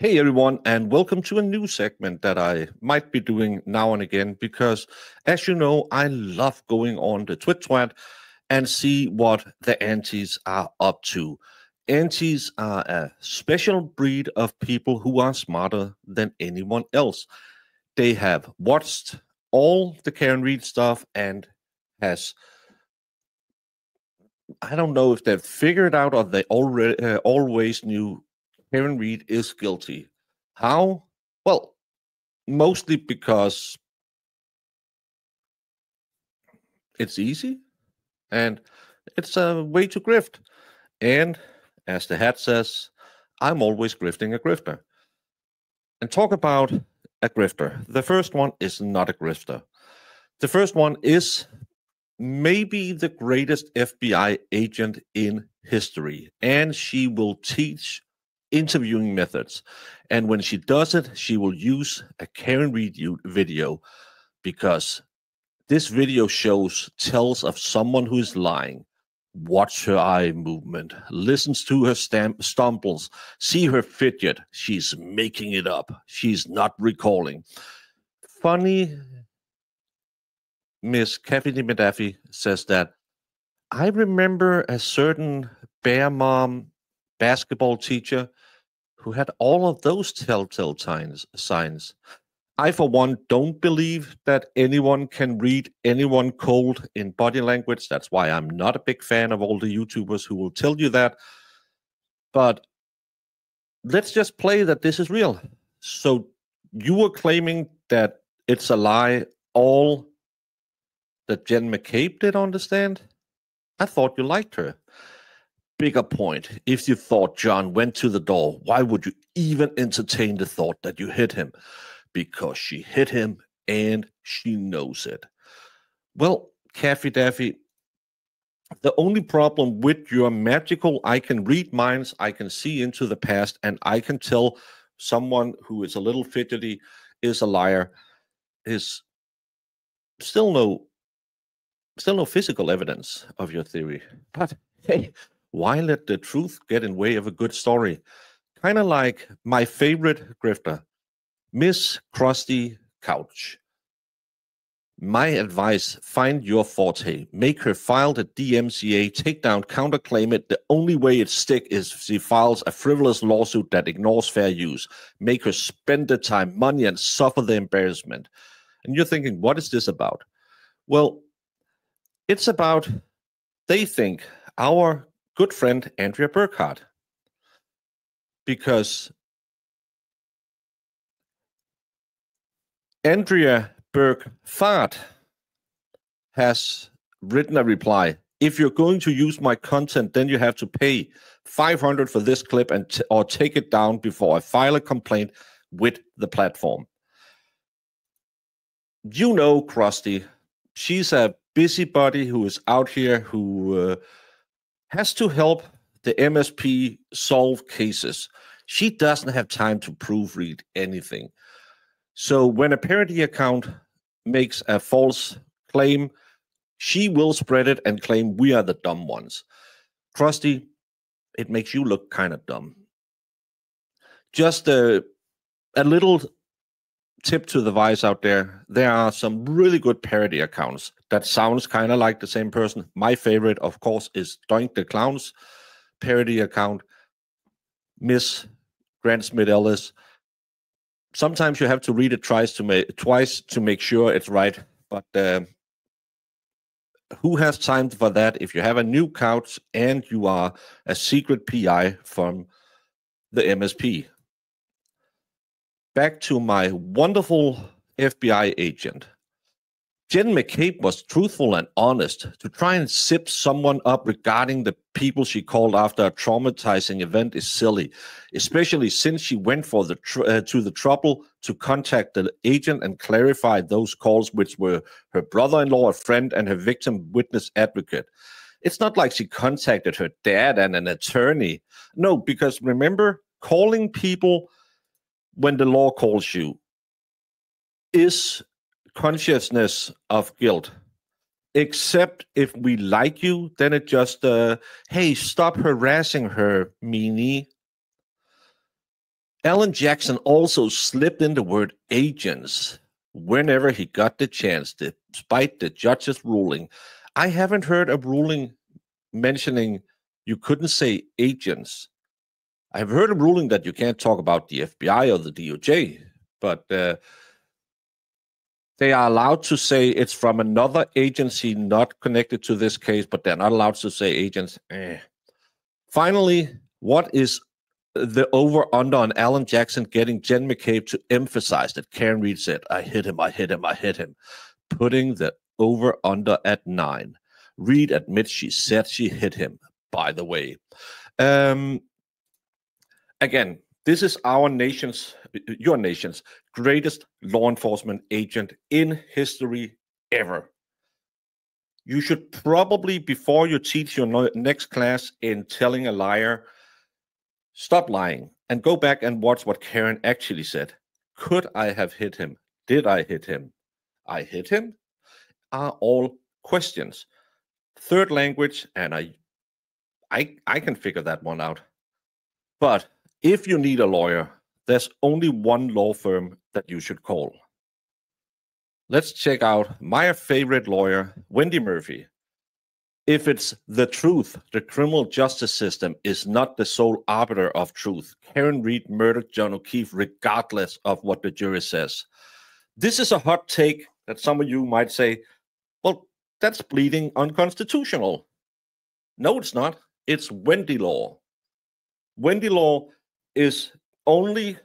Hey everyone, and welcome to a new segment that I might be doing now and again because, as you know, I love going on the Twit and see what the antis are up to. Antis are a special breed of people who are smarter than anyone else. They have watched all the Karen Reed stuff and has I don't know if they've figured out or they already always knew Karen Reed is guilty. How? Well, mostly because it's easy and it's a way to grift. And as the hat says, I'm always grifting a grifter. And talk about a grifter. The first one is not a grifter. The first one is maybe the greatest FBI agent in history, and she will teach interviewing methods. And when she does it, she will use a Karen Reed video because this video tells of someone who is lying. Watch her eye movement, listens to her stumbles, see her fidget. She's making it up. She's not recalling. Funny Miss Kathy Medafi says that I remember a certain bear mom basketball teacher who had all of those telltale signs. I, for one, don't believe that anyone can read anyone cold in body language. That's why I'm not a big fan of all the YouTubers who will tell you that. But let's just play that this is real. So you were claiming that it's a lie, all that Jen McCabe did understand? I thought you liked her. Bigger point. If you thought John went to the door, why would you even entertain the thought that you hit him? Because she hit him and she knows it. Well, Caffy Daffy, the only problem with your magical, I can read minds, I can see into the past, and I can tell someone who is a little fidgety is a liar, is still no physical evidence of your theory. But hey, why let the truth get in way of a good story? Kind of like my favorite grifter, Miss Krusty Couch. My advice, find your forte. Make her file the DMCA, take down, counterclaim it. The only way it stick is if she files a frivolous lawsuit that ignores fair use. Make her spend the time, money, and suffer the embarrassment. And you're thinking, what is this about? Well, it's about, they think, our good friend Andrea Burkhardt. Because Andrea Burkhardt has written a reply. If you're going to use my content, then you have to pay $500 for this clip or take it down before I file a complaint with the platform. You know, Krusty, she's a busybody who is out here who has to help the MSP solve cases. She doesn't have time to proofread anything. So when a parody account makes a false claim, she will spread it and claim we are the dumb ones. Krusty, it makes you look kind of dumb. Just a little tip to the vice out there. There are some really good parody accounts that sounds kind of like the same person. My favorite, of course, is Doink the Clown's parody account. Miss Grant Smith Ellis. Sometimes you have to read it twice to make sure it's right. But who has time for that if you have a new couch and you are a secret PI from the MSP? Back to my wonderful FBI agent. Jen McCabe was truthful and honest. To try and zip someone up regarding the people she called after a traumatizing event is silly, especially since she went to the trouble to contact the agent and clarify those calls, which were her brother-in-law, a friend, and her victim witness advocate. It's not like she contacted her dad and an attorney. No, because remember, calling people when the law calls you is consciousness of guilt. Except if we like you, then it just, hey, stop harassing her, meanie. Alan Jackson also slipped in the word agents whenever he got the chance, despite the judge's ruling. I haven't heard a ruling mentioning you couldn't say agents. I've heard a ruling that you can't talk about the FBI or the DOJ, but they are allowed to say it's from another agency not connected to this case, but they're not allowed to say agents. Finally, what is the over-under on Alan Jackson getting Jen McCabe to emphasize that Karen Read said, I hit him, I hit him, I hit him, putting the over-under at 9. Read admits she said she hit him, by the way. Again, this is your nation's greatest law enforcement agent in history ever. You should probably, before you teach your next class in telling a liar, stop lying and go back and watch what Karen actually said. Could I have hit him? Did I hit him? I hit him? Are all questions. Third language, and I can figure that one out. But if you need a lawyer, there's only one law firm that you should call. Let's check out my favorite lawyer, Wendy Murphy. If it's the truth, the criminal justice system is not the sole arbiter of truth. Karen Read murdered John O'Keefe regardless of what the jury says. This is a hot take that some of you might say, well, that's bleeding unconstitutional. No, it's not. It's Wendy law. Wendy law is only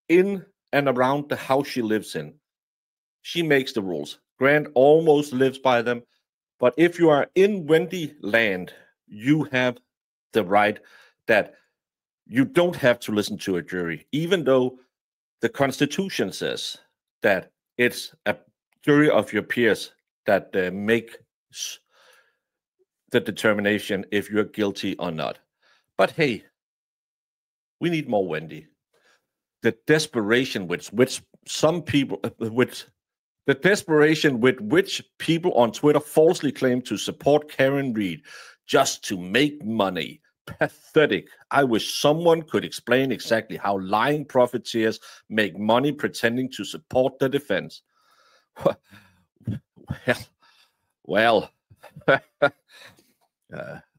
in and around the house she lives in. She makes the rules. Grant almost lives by them. But if you are in Wendy land, you have the right that you don't have to listen to a jury, even though the Constitution says that it's a jury of your peers that make the determination if you're guilty or not. But hey, we need more Wendy. The desperation with which people on Twitter falsely claim to support Karen Read just to make money. Pathetic. I wish someone could explain exactly how lying profiteers make money pretending to support the defense. Well,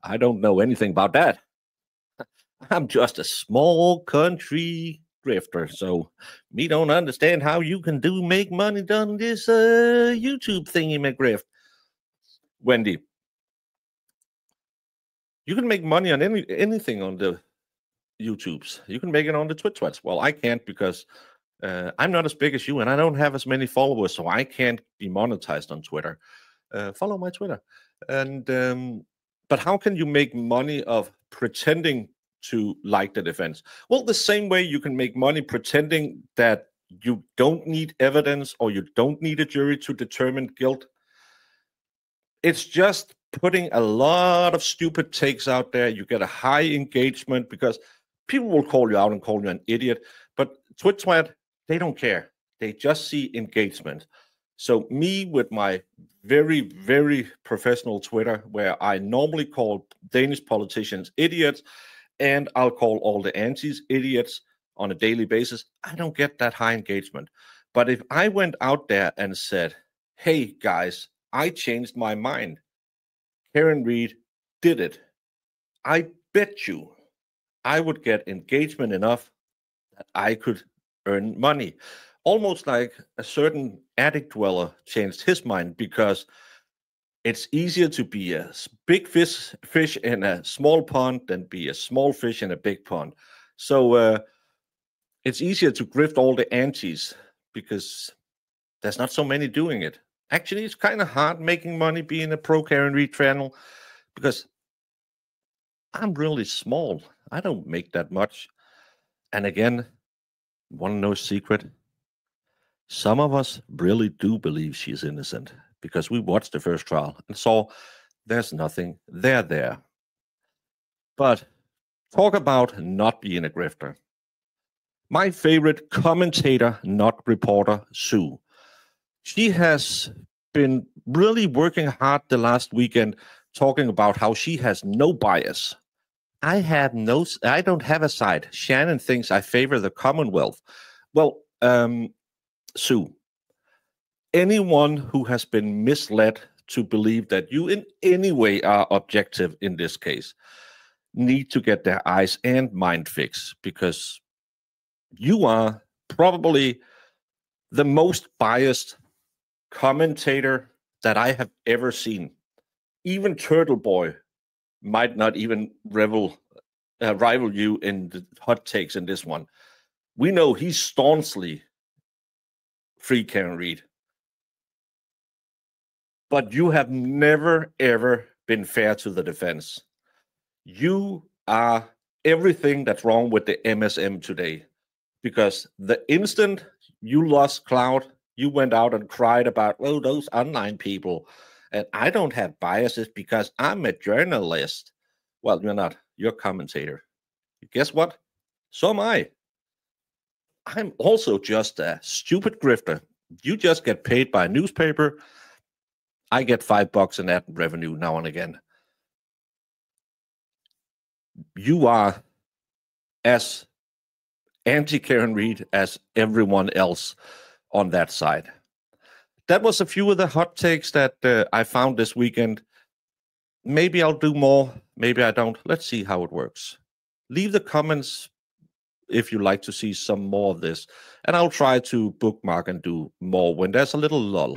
I don't know anything about that. I'm just a small country grifter, so me don't understand how you can make money on this YouTube thingy McGriff. Wendy, you can make money on anything on the YouTubes. You can make it on the Twitch. Well, I can't because I'm not as big as you, and I don't have as many followers, so I can't be monetized on Twitter. Follow my Twitter. And but how can you make money of pretending to like the defense? Well, the same way you can make money pretending that you don't need evidence or you don't need a jury to determine guilt. It's just putting a lot of stupid takes out there. You get a high engagement because people will call you out and call you an idiot. But Twitch, they don't care. They just see engagement. So me with my very, very professional Twitter, where I normally call Danish politicians idiots, and I'll call all the antis idiots on a daily basis, I don't get that high engagement. But if I went out there and said, hey, guys, I changed my mind, Karen Read did it, I bet you I would get engagement enough that I could earn money. Almost like a certain attic dweller changed his mind because it's easier to be a big fish in a small pond than be a small fish in a big pond. So it's easier to grift all the antis because there's not so many doing it. Actually, it's kind of hard making money being a pro Karen Read channel because I'm really small. I don't make that much. And again, want to know a secret? Some of us really do believe she's innocent because we watched the first trial and saw there's nothing there. But talk about not being a grifter. My favorite commentator, not reporter, Sue. She has been really working hard the last weekend talking about how she has no bias. I don't have a side. Shannon thinks I favor the Commonwealth. Well, Sue, anyone who has been misled to believe that you in any way are objective in this case need to get their eyes and mind fixed, because you are probably the most biased commentator that I have ever seen. Even Turtle Boy might not even rival you in the hot takes in this one. We know he's staunchly free Karen Reed. But you have never, ever been fair to the defense. You are everything that's wrong with the MSM today. Because the instant you lost clout, you went out and cried about, oh, those online people. And I don't have biases because I'm a journalist. Well, you're not. You're a commentator. Guess what? So am I. I'm also just a stupid grifter. You just get paid by a newspaper. I get $5 in ad revenue now and again. You are as anti-Karen Reed as everyone else on that side. That was a few of the hot takes that I found this weekend. Maybe I'll do more. Maybe I don't. Let's see how it works. Leave the comments if you like to see some more of this. And I'll try to bookmark and do more when there's a little lull.